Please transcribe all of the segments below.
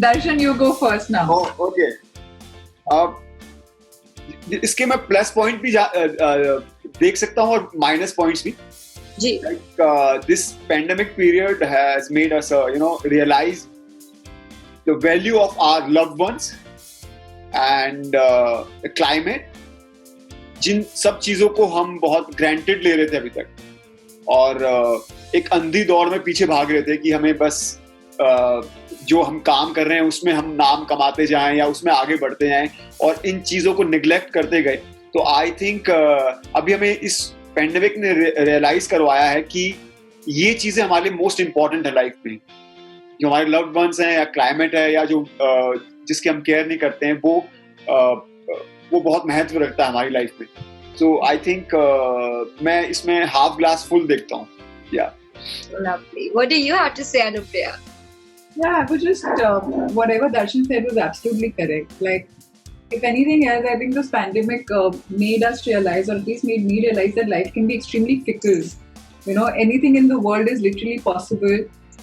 Darshan, you go first now. Oh, okay. इसके मैं plus point भी देख सकता हूँ और माइनस पॉइंट्स भी. जी. Like this pandemic period has made us, realize the value of our loved ones and the climate. जिन सब चीजों को हम बहुत ग्रांटेड ले रहे थे अभी तक, और एक अंधी दौड़ में पीछे भाग रहे थे कि हमें बस जो हम काम कर रहे हैं उसमें हम नाम कमाते जाएं या उसमें आगे बढ़ते जाएं, और इन चीजों को निगलेक्ट करते गए. तो आई थिंक अभी हमें इस पेंडेमिक ने रियलाइज करवाया है कि ये चीजें हमारे लिए मोस्ट इंपॉर्टेंट है लाइफ में. जो हमारे लव्ड वंस हैं या क्लाइमेट है या जो जिसकी हम केयर नहीं करते हैं, वो बहुत महत्व रखता है हमारी लाइफ में. सो आई थिंक मैं इसमें हाफ ग्लास फुल देखता हूँ. Lovely. What do you have to say, Anupriya? Yeah, I was just whatever Darshan said was absolutely correct. Like, if anything else, I think this pandemic made us realize, or at least made me realize, that life can be extremely fickle. Anything in the world is literally possible.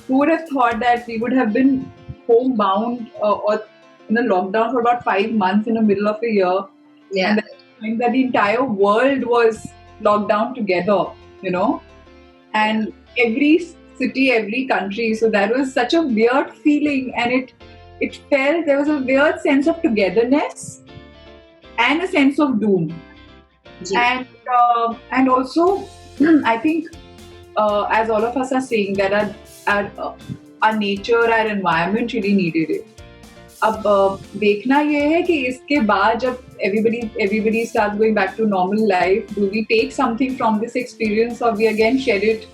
Who would have thought that we would have been homebound or in a lockdown for about 5 months in the middle of a year? Yeah. And that the entire world was locked down together, and every city, every country. So that was such a weird feeling, and it felt there was a weird sense of togetherness and a sense of doom. Yeah. And also I think as all of us are saying that our nature, our environment really needed it. अब देखना ये है कि इसके बाद जब everybody starts going back to normal life, do we take something from this experience, or we again shed it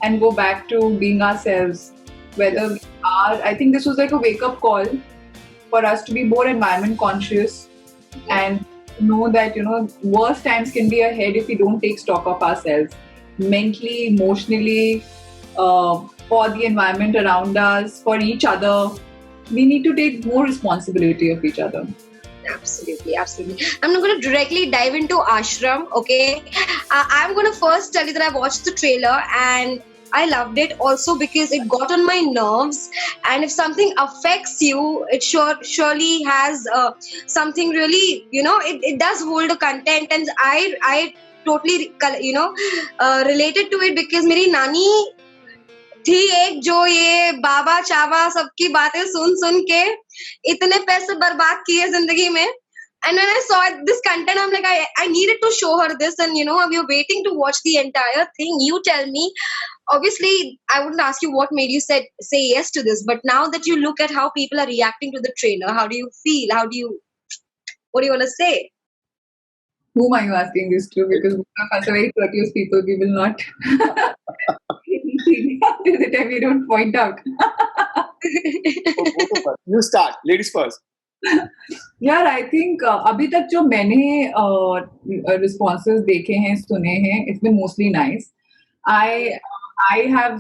and go back to being ourselves? Whether we are, I think this was like a wake-up call for us to be more environment conscious and know that worse times can be ahead if we don't take stock of ourselves mentally, emotionally, for the environment around us, for each other. We need to take more responsibility of each other. Absolutely. I'm not going to directly dive into Aashram, okay? I'm going to first tell you that I watched the trailer and I loved it also because it got on my nerves, and if something affects you, it surely has something really, it does hold a content, and I totally, related to it because मेरी नानी थी एक जो ये बाबा चावा सबकी बातें सुन के इतने पैसे बर्बाद किए जिंदगी में. And when I saw this content, I'm like, I needed to show her this, and we're waiting to watch the entire thing. You tell me. Obviously, I wouldn't ask you what made you say yes to this, but now that you look at how people are reacting to the trailer, how do you feel? What do you want to say? Whom are you asking this to? Because both of us are very courteous people. We will not we don't point out. You start. Ladies first. यार I think अभी तक जो मैंने responses देखे हैं, सुने हैं, it's been mostly nice. I have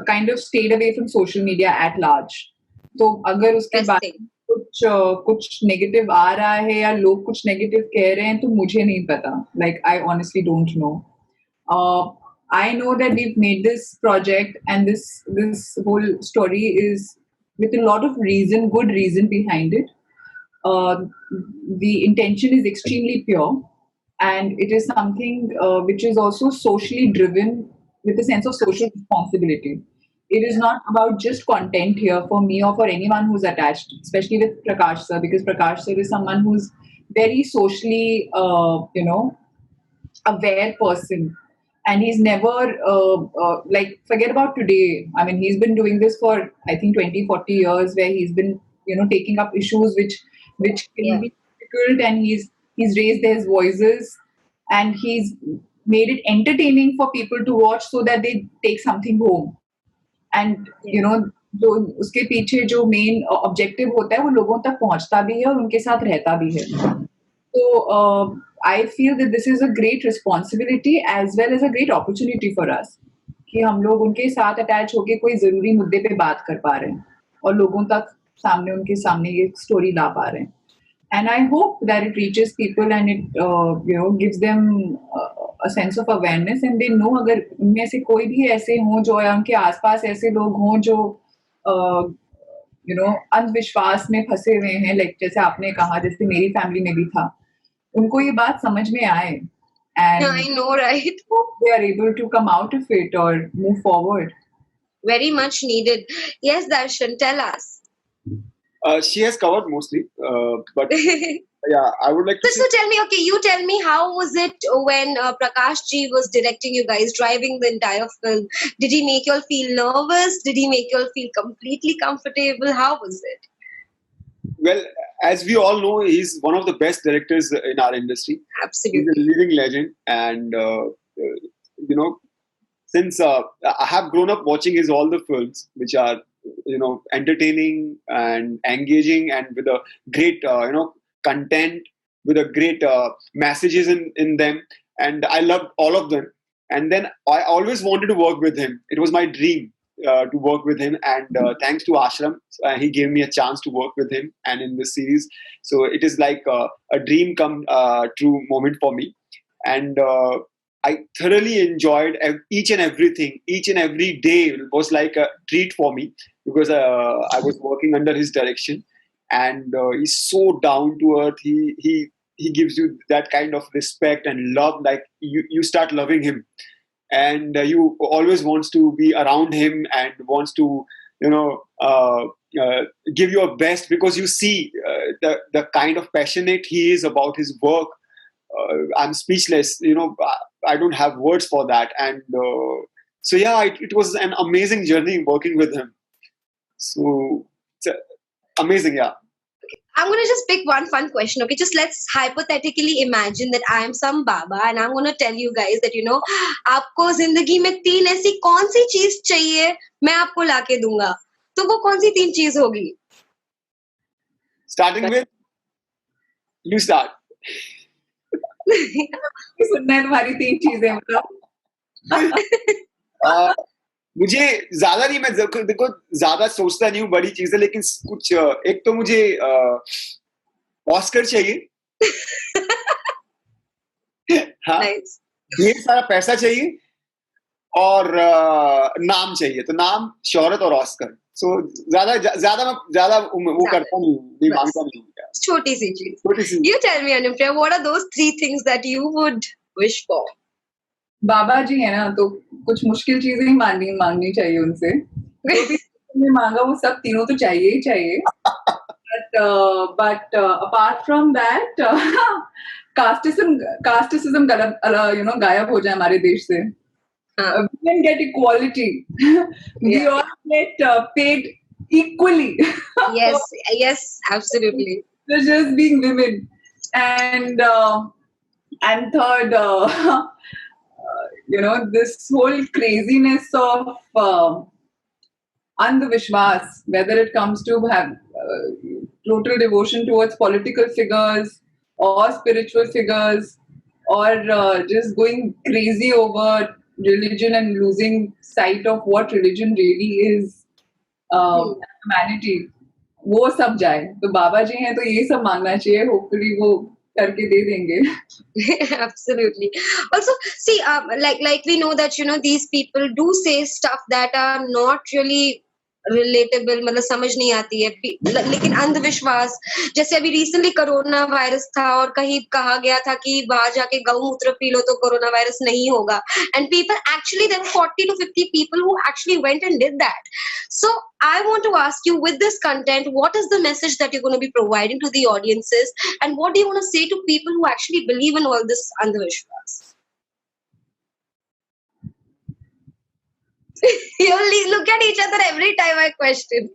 kind of stayed away from social media at large. तो अगर उसके बाद कुछ नेगेटिव आ रहा है या लोग कुछ नेगेटिव कह रहे हैं तो मुझे नहीं पता. Like I honestly don't know. I know that we've made this project, and this whole story is with a lot of good reason behind it. The intention is extremely pure, and it is something which is also socially driven with a sense of social responsibility. It is not about just content here for me or for anyone who's attached, especially with Prakash sir, because Prakash sir is someone who's very socially, aware person. And he's never, forget about today. I mean, he's been doing this for, I think, 20-40 years, where he's been, taking up issues which can be difficult, and he's raised his voices, and he's made it entertaining for people to watch so that they take something home. And, जो उसके पीछे जो main objective होता है वो लोगों तक पहुंचता भी है और उनके साथ रहता भी है. तो I feel that this is a great responsibility as well as a great opportunity for us कि हम लोग उनके साथ अटैच होके कोई जरूरी मुद्दे पे बात कर पा रहे हैं और लोगों तक उनके सामने ये स्टोरी ला पा रहे हैं. And I hope that it reaches people and it gives them a sense of awareness, and they know अगर उनमें से कोई भी ऐसे हों जो या उनके आसपास ऐसे लोग हों जो अंधविश्वास में फंसे हुए हैं, लाइक जैसे आपने कहा, जैसे मेरी फैमिली में भी था, उनको ये बात समझ में आए I and know, right? they are able to come out of it or move forward. Very much needed. Yes, Darshan, tell us. She has covered mostly, but yeah, I would like to So tell me, okay, you tell me, how was it when Prakash Ji was directing you guys, driving the entire film? Did he make you all feel nervous? Did he make you all feel completely comfortable? How was it? Well, as we all know, he's one of the best directors in our industry. He's a Absolutely. living legend, and you know, since I have grown up watching his all the films, which are entertaining and engaging, and with a great content, with a great messages in them, and I loved all of them. And then I always wanted to work with him. It was my dream to work with him, and thanks to Aashram, he gave me a chance to work with him and in this series. So it is like a dream come true moment for me, and I thoroughly enjoyed each and everything. Each and every day was like a treat for me, because I was working under his direction, and he's so down to earth. He gives you that kind of respect and love, like you start loving him, and you always wants to be around him and wants to give your best, because you see the kind of passionate he is about his work. I'm speechless. I don't have words for that. And so yeah, it was an amazing journey working with him. So it's amazing, yeah. I'm going to just pick one fun question, okay? Just let's hypothetically imagine that I am some Baba and I'm going to tell you guys that, आपको जिंदगी में 3 ऐसी कौन सी चीज चाहिए मैं आपको लाके दूंगा, तो वो कौन सी 3 चीज होगी? Starting with, you start. सुनना है तुम्हारी 3 चीजें, मतलब मुझे ज्यादा नहीं, मैं देखो ज्यादा सोचता नहीं हूँ बड़ी चीजें, लेकिन कुछ एक तो मुझे ऑस्कर चाहिए, हाँ, ढेर सारा पैसा चाहिए, और नाम चाहिए। तो नाम, शोहरत और ऑस्कर। सो ज्यादा वो करता नहीं, मांगता नहीं। छोटी सी चीज। You tell me, Anupria, what are those 3 things that you would wish for? बाबा जी है ना, तो कुछ मुश्किल चीजें ही मांगनी चाहिए उनसे। जो भी मांगा वो सब तीनों तो चाहिए ही चाहिए। But apart from that, casteism गायब हो जाए हमारे देश से। We can get equality. We all get paid equally. Yes, absolutely. They're just being women. And third, this whole craziness of andhavishwas, whether it comes to have total devotion towards political figures or spiritual figures, or just going crazy over religion and losing sight of what religion really is, humanity, वो सब जाए। तो बाबा जी हैं तो ये सब मांगना चाहिए, होपफुली वो करके दे देंगे। Absolutely. Also, see, like we know that these people do say stuff that are not really relatable, मतलब समझ नहीं आती है, लेकिन अंधविश्वास, जैसे अभी रिसेंटली कोरोना वायरस था और कहीं कहा गया था कि बाहर जाके गौमूत्र पी लो तो कोरोना वायरस नहीं होगा, and people actually, there were 40 to 50 people who actually went and did that. So I want to ask you, with this content, what is the message that you're going to be providing to the audiences, and what do you want to say to people who actually believe in all this andhavishwas? You look at each other every time I question.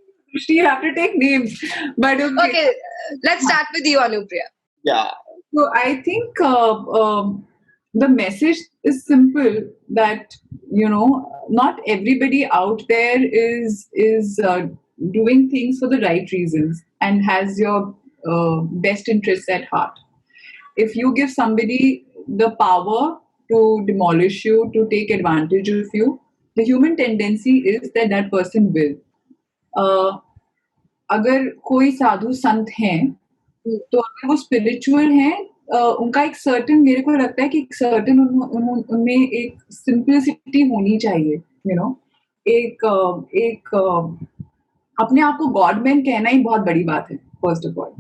You have to take names. But okay, let's start with you, Anupria. Yeah. So I think the message is simple, that not everybody out there is doing things for the right reasons and has your best interests at heart. If you give somebody the power to demolish you, to take advantage of you, the human tendency is that person will. अगर कोई साधु संत हैं, तो अगर वो spiritual हैं, उनका एक certain, मेरे को लगता है कि एक सर्टन उनमें एक सिंपलिसिटी होनी चाहिए, एक अपने आप को गॉडमैन कहना ही बहुत बड़ी बात है, फर्स्ट ऑफ ऑल.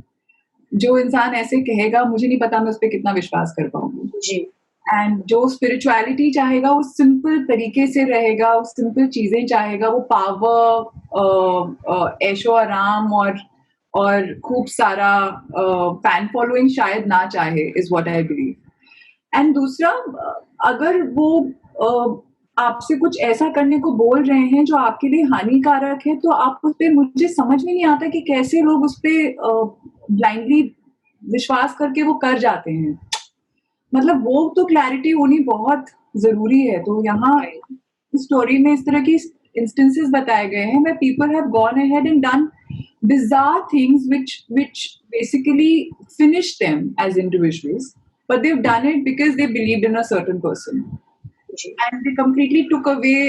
जो इंसान ऐसे कहेगा, मुझे नहीं पता मैं उस पर कितना विश्वास कर पाऊंगी. जी. एंड जो स्पिरिचुअलिटी चाहेगा वो सिंपल तरीके से रहेगा, वो सिंपल चीजें चाहेगा, वो पावर, ऐशो आराम और खूब सारा फैन फॉलोइंग शायद ना चाहे, is what I believe. And दूसरा, अगर वो आपसे कुछ ऐसा करने को बोल रहे हैं जो आपके लिए हानिकारक है, तो आप उस पर, मुझे समझ में नहीं आता कि कैसे लोग उस पर ब्लाइंडली विश्वास करके वो कर जाते हैं. मतलब वो तो क्लैरिटी होनी बहुत जरूरी है. तो यहाँ इस स्टोरी में इस तरह की इंस्टेंसेस बताए गए हैं where people have gone ahead and done bizarre things which basically finished them as individuals, but they've done it because they believed in a certain person, and they completely took away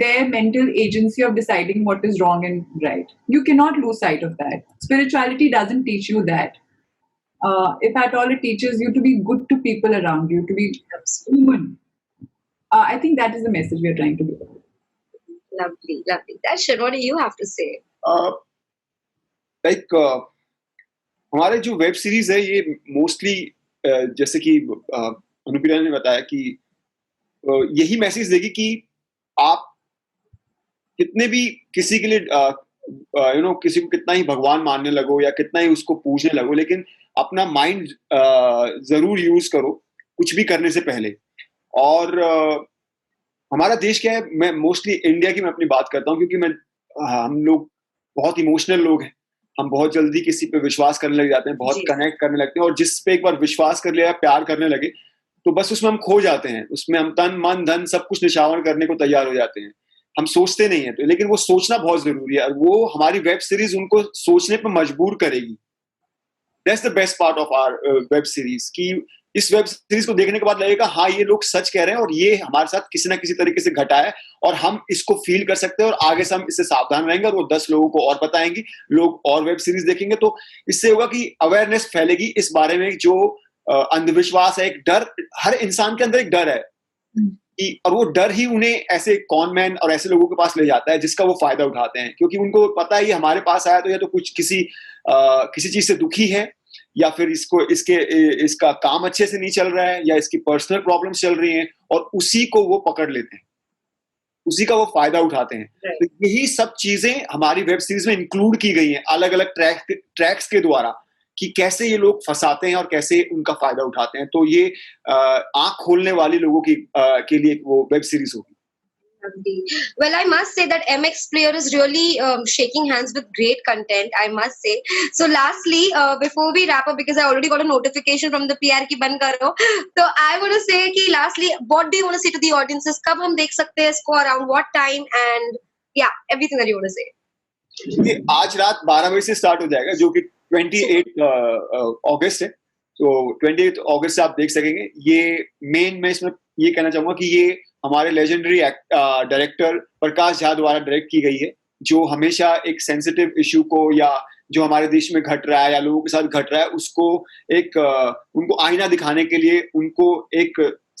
their mental agency of deciding what is wrong and right. You cannot lose sight of that. Spirituality doesn't teach you that. If at all, it teaches you to be good to people around you, to be human. I think that is the message we are trying to give. Lovely, lovely. Darshan, what do you have to say? हमारे जो web series है ये mostly जैसे कि अनुप्रिया ने बताया कि यही मैसेज देगी कि आप कितने भी किसी के लिए किसी को कितना ही भगवान मानने लगो या कितना ही उसको पूजने लगो, लेकिन अपना माइंड जरूर यूज करो कुछ भी करने से पहले. और हमारा देश क्या है, मैं मोस्टली इंडिया की मैं अपनी बात करता हूँ क्योंकि हम लोग बहुत इमोशनल लोग हैं. हम बहुत जल्दी किसी पे विश्वास करने लग जाते हैं, बहुत कनेक्ट करने लगते हैं, और जिस पे एक बार विश्वास कर लिया, प्यार करने लगे, तो बस उसमें हम खो जाते हैं. उसमें हम तन मन धन सब कुछ निछावर करने को तैयार हो जाते हैं. हम सोचते नहीं है तो, लेकिन वो सोचना बहुत जरूरी है, और वो हमारी वेब सीरीज उनको सोचने पर मजबूर करेगी. That's the best part of our web series कि इस वेब सीरीज को देखने के बाद लगेगा हाँ ये लोग सच कह रहे हैं और ये हमारे साथ किसी ना किसी तरीके से घटा है और हम इसको फील कर सकते हैं और आगे से हम इससे सावधान रहेंगे और वो 10 लोगों को और बताएंगे, लोग और वेब सीरीज देखेंगे. तो इससे होगा कि अवेयरनेस फैलेगी इस बारे में. जो अंधविश्वास है, एक डर, हर इंसान के अंदर एक डर है और वो डर ही उन्हें ऐसे कॉनमैन और ऐसे लोगों के पास ले जाता है जिसका वो फायदा उठाते हैं, क्योंकि उनको पता है ये हमारे पास आया तो या तो कुछ किसी चीज से दुखी है, या फिर इसका काम अच्छे से नहीं चल रहा है, या इसकी पर्सनल प्रॉब्लम्स चल रही हैं, और उसी को वो पकड़ लेते हैं, उसी का वो फायदा उठाते हैं. तो यही सब चीजें हमारी वेब सीरीज में इंक्लूड की गई हैं अलग अलग ट्रैक्स के द्वारा कि कैसे ये लोग फंसाते हैं और कैसे उनका फायदा उठाते हैं. तो ये आंख खोलने वाली लोगों के लिए वो वेब सीरीज होगी. Well, I must say that MX Player is really shaking hands with great content, I must say. So lastly, before we wrap up, because I already got a notification from the PR ki ban karo, so I want to say कि lastly, what do you want to say to the audiences? कब हम देख सकते हैं इसको, around what time, and yeah, everything that you want to say. ये आज रात 12 बजे से स्टार्ट हो जाएगा, जो कि 28 अगस्त है. तो 28 अगस्त से आप देख सकेंगे. ये मेन मैं इसमें ये कहना चाहूंगा कि ये हमारे लेजेंडरी डायरेक्टर प्रकाश झा द्वारा डायरेक्ट की गई है, जो हमेशा एक सेंसिटिव इशू को या जो हमारे देश में घट रहा है या लोगों के साथ घट रहा है उसको उनको आईना दिखाने के लिए, उनको एक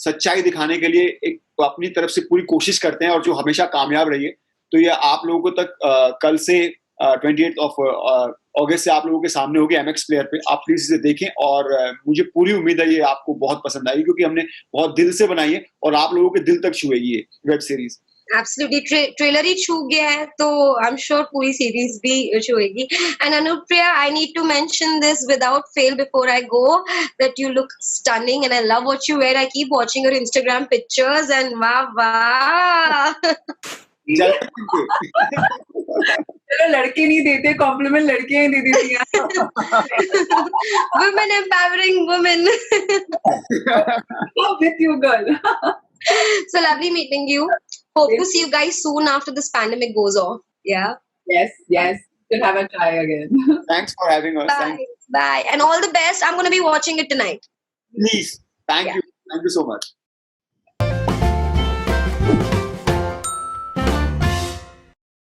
सच्चाई दिखाने के लिए एक अपनी तरफ से पूरी कोशिश करते हैं, और जो हमेशा कामयाब रही है. तो ये आप लोगों तक कल से 28 अगस्त से आप लोगों के सामने होगी MX प्लेयर पे. आप प्लीज इसे देखें, और मुझे पूरी उम्मीद है ये आपको बहुत पसंद आएगी, क्योंकि हमने बहुत दिल से बनाई है और आप लोगों के दिल तक छुएगी ये वेब सीरीज. Absolutely, ट्रेलर ही छू गया है तो आई एम श्योर पूरी सीरीज भी छुएगी. And Anupriya, I need to mention this without fail before I go, that you look stunning and I love what you wear. I keep watching your Instagram pictures and वाह वाह. चलो, लड़के नहीं देते complement, लड़कियां ही दे देती हैं. Women empowering women. With you, girl. So lovely meeting you. Hope to see you guys soon after this pandemic goes off. Yeah. Yes. We'll have a try again. Thanks for having us. Bye. And all the best. I'm going to be watching it tonight. Please. Thank you so much.